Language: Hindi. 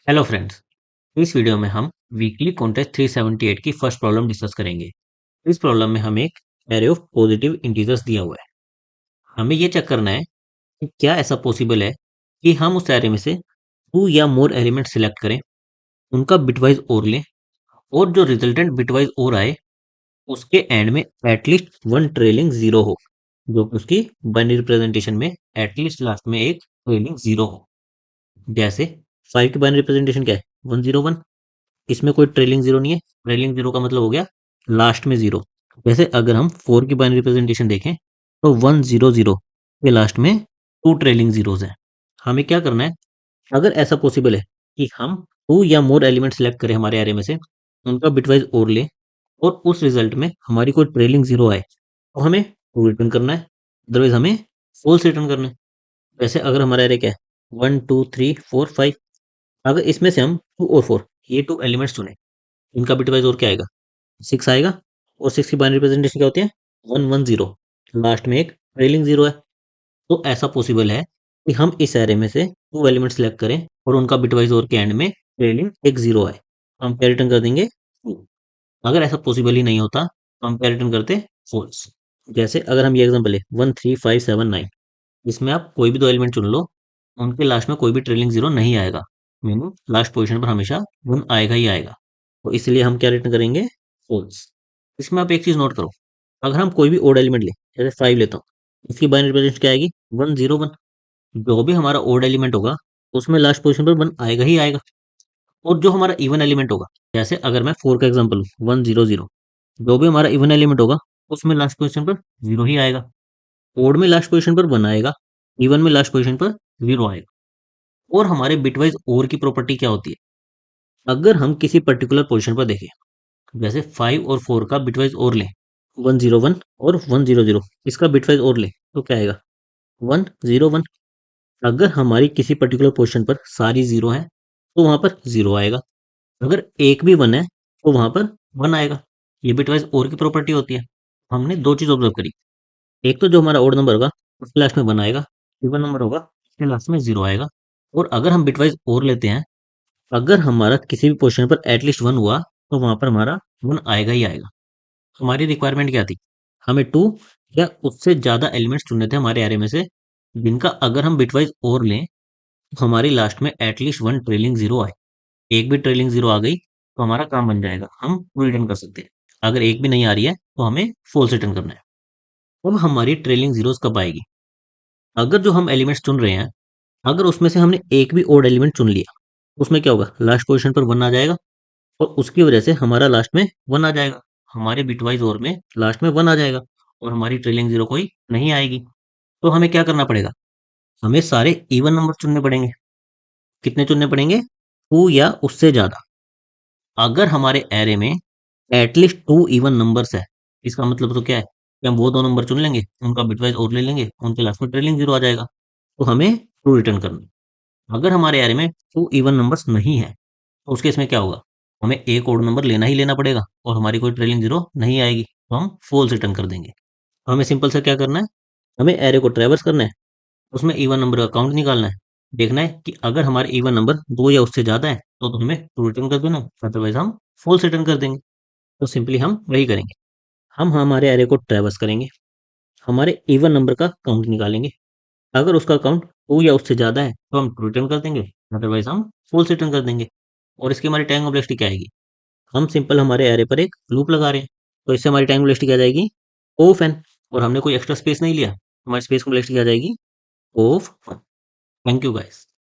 Hello friends. इस वीडियो में हम वीकली कॉन्टेस्ट 378 की फर्स्ट प्रॉब्लम डिस्कस करेंगे। इस प्रॉब्लम में हमें एक एरे ऑफ पॉजिटिव इंटीजर्स दिया हुआ है। हमें ये चेक करना है कि क्या ऐसा पॉसिबल है कि हम उस एरे में से टू या मोर एलिमेंट सिलेक्ट करें, उनका बिटवाइज और लें, और जो रिजल्टेंट बिटवाइज और आए उसके एंड में एटलीस्ट वन ट्रेलिंग जीरो हो, जो कि उसकी बाइनरी रिप्रेजेंटेशन में एटलीस्ट लास्ट में एक ट्रेलिंग जीरो हो। जैसे 5 की बाइनरी रिप्रेजेंटेशन क्या है? 101। इसमें कोई ट्रेलिंग जीरो नहीं है। ट्रेलिंग जीरो का मतलब हो गया लास्ट में जीरो। वैसे अगर हम 4 की बाइनरी रिप्रेजेंटेशन देखें तो 100 के लास्ट में टू ट्रेलिंग जीरोज हैं। हमें क्या करना है, अगर ऐसा पॉसिबल है कि हम टू या मोर एलिमेंट सेलेक्ट करें हमारे एरे में से, उनका बिटवाइज और लें, और उस रिजल्ट में हमारी कोई ट्रेलिंग जीरो आए तो हमें ट्रू रिटर्न करना है, अदरवाइज हमें फॉल्स रिटर्न करना है। वैसे अगर हमारा एरे क्या है, 1 2 3 4 5, अगर इसमें से हम 2 और 4 ये टू एलिमेंट्स चुने, इनका बिटवाइज और क्या आएगा? 6 आएगा। और 6 की बाइनरी रिप्रेजेंटेशन क्या होती है? 110। लास्ट में एक ट्रेलिंग जीरो है। तो ऐसा पॉसिबल है कि हम इस एरे में से टू एलिमेंट सेलेक्ट करें और उनका बिटवाइज और के एंड में ट्रेलिंग एक जीरो आए, तो हम क्या रिटर्न कर देंगे? True। अगर ऐसा पॉसिबल ही नहीं होता तो हम क्या रिटर्न करते? फॉल्स। जैसे अगर हम ये एग्जांपल ले 1 3 5 7 9, इसमें आप कोई भी दो एलिमेंट चुन लो, उनके लास्ट में कोई भी ट्रेलिंग जीरो नहीं आएगा, मीनिंग लास्ट पोजीशन पर हमेशा वन आएगा ही आएगा। तो इसलिए हम क्या रिटर्न करेंगे? फॉल्स। इसमें आप एक चीज नोट करो, अगर हम कोई भी ओड एलिमेंट ले, जैसे 5 लेता हूँ, इसकी बाइनरी रिप्रेजेंटेशन क्या आएगी? 101। जो भी हमारा ओड एलिमेंट होगा उसमें लास्ट पोजीशन पर वन आएगा ही आएगा। और जो हमारा इवन एलिमेंट होगा, जैसे अगर मैं 4 का एग्जांपल लूँ, 100, जो भी हमारा इवन एलिमेंट होगा उसमें लास्ट पोजीशन पर जीरो ही आएगा। ओड में लास्ट पोजीशन पर वन आएगा, इवन में लास्ट पोजीशन पर जीरो आएगा। और हमारे बिटवाइज और की प्रॉपर्टी क्या होती है, अगर हम किसी पर्टिकुलर पोजीशन पर देखें, जैसे 5 और 4 का बिटवाइज और लें, 101 और 100, इसका बिटवाइज और लें तो क्या आएगा? 101। अगर हमारी किसी पर्टिकुलर पोजीशन पर सारी जीरो है तो वहां पर जीरो आएगा। अगर एक भी वन है तो वहां पर वन आएगा। ये बिटवाइज और की प्रॉपर्टी होती है। हमने दो चीज ऑब्जर्व करी, एक तो जो हमारा ओड नंबर होगा उसके लास्ट में वन आएगा, इवन नंबर होगा उसके लास्ट में जीरो आएगा। और अगर हम बिटवाइज और लेते हैं, अगर हमारा किसी भी पोजीशन पर एटलीस्ट वन हुआ तो वहां पर हमारा वन आएगा ही आएगा। हमारी रिक्वायरमेंट क्या थी, हमें टू या उससे ज्यादा एलिमेंट्स चुनने थे हमारे एरे में से, जिनका अगर हम बिटवाइज और लें तो हमारी लास्ट में एटलीस्ट वन ट्रेलिंग जीरो आए। एक भी ट्रेलिंग जीरो आ गई तो हमारा काम बन जाएगा, हम रिटर्न कर सकते हैं। अगर एक भी नहीं आ रही है तो हमें फॉल्स रिटर्न करना है। अब हमारी ट्रेलिंग जीरोस कब आएगी, अगर जो हम एलिमेंट्स चुन रहे हैं, अगर उसमें से हमने एक भी ओड एलिमेंट चुन लिया, उसमें क्या होगा? लास्ट पोजीशन पर वन आ जाएगा, और उसकी वजह से हमारा लास्ट में वन आ जाएगा। हमारे बिटवाइज और में लास्ट में वन आ जाएगा और हमारी ट्रेलिंग जीरो कोई नहीं आएगी। तो हमें क्या करना पड़ेगा, हमें सारे इवन नंबर चुनने पड़ेंगे। कितने चुनने पड़ेंगे? टू या उससे ज्यादा। अगर हमारे एरे में एटलीस्ट टू इवन नंबर्स है, इसका मतलब तो क्या है कि हम वो दो नंबर चुन लेंगे, उनका बिटवाइज और ले लेंगे, उनके लास्ट में ट्रेलिंग जीरो आ जाएगा। तो हमें ट्रू रिटर्न करना है। अगर हमारे एरे में टू इवन नंबर्स नहीं है तो उसके इसमें क्या होगा, हमें एक और नंबर लेना ही लेना पड़ेगा और हमारी कोई ट्रेलिंग जीरो नहीं आएगी, तो हम फॉल्स रिटर्न कर देंगे। तो हमें सिंपल सा क्या करना है, हमें एरे को ट्रेवर्स करना है, उसमें इवन नंबर का काउंट निकालना है, देखना है कि अगर हमारे इवन नंबर दो या उससे ज्यादा है तो हमें ट्रू रिटर्न कर देना है, अदरवाइज हम फॉल्स रिटर्न कर देंगे। तो सिंपली हम वही करेंगे, हम हमारे एरे को ट्रेवर्स करेंगे, हमारे इवन नंबर का काउंट निकालेंगे, अगर उसका काउंट टू या उससे ज़्यादा है तो हम ट्रू रिटर्न कर देंगे, अदरवाइज हम फॉल्स रिटर्न कर देंगे। और इसकी हमारी टाइम कॉम्प्लेक्सिटी क्या आएगी, हम सिंपल हमारे एरे पर एक लूप लगा रहे हैं, तो इससे हमारी टाइम कॉम्प्लेक्सिटी क्या जाएगी? Of n. और हमने कोई एक्स्ट्रा स्पेस नहीं लिया, हमारी स्पेस कॉम्प्लेक्सिटी क्या जाएगी? Of one. Thank you guys.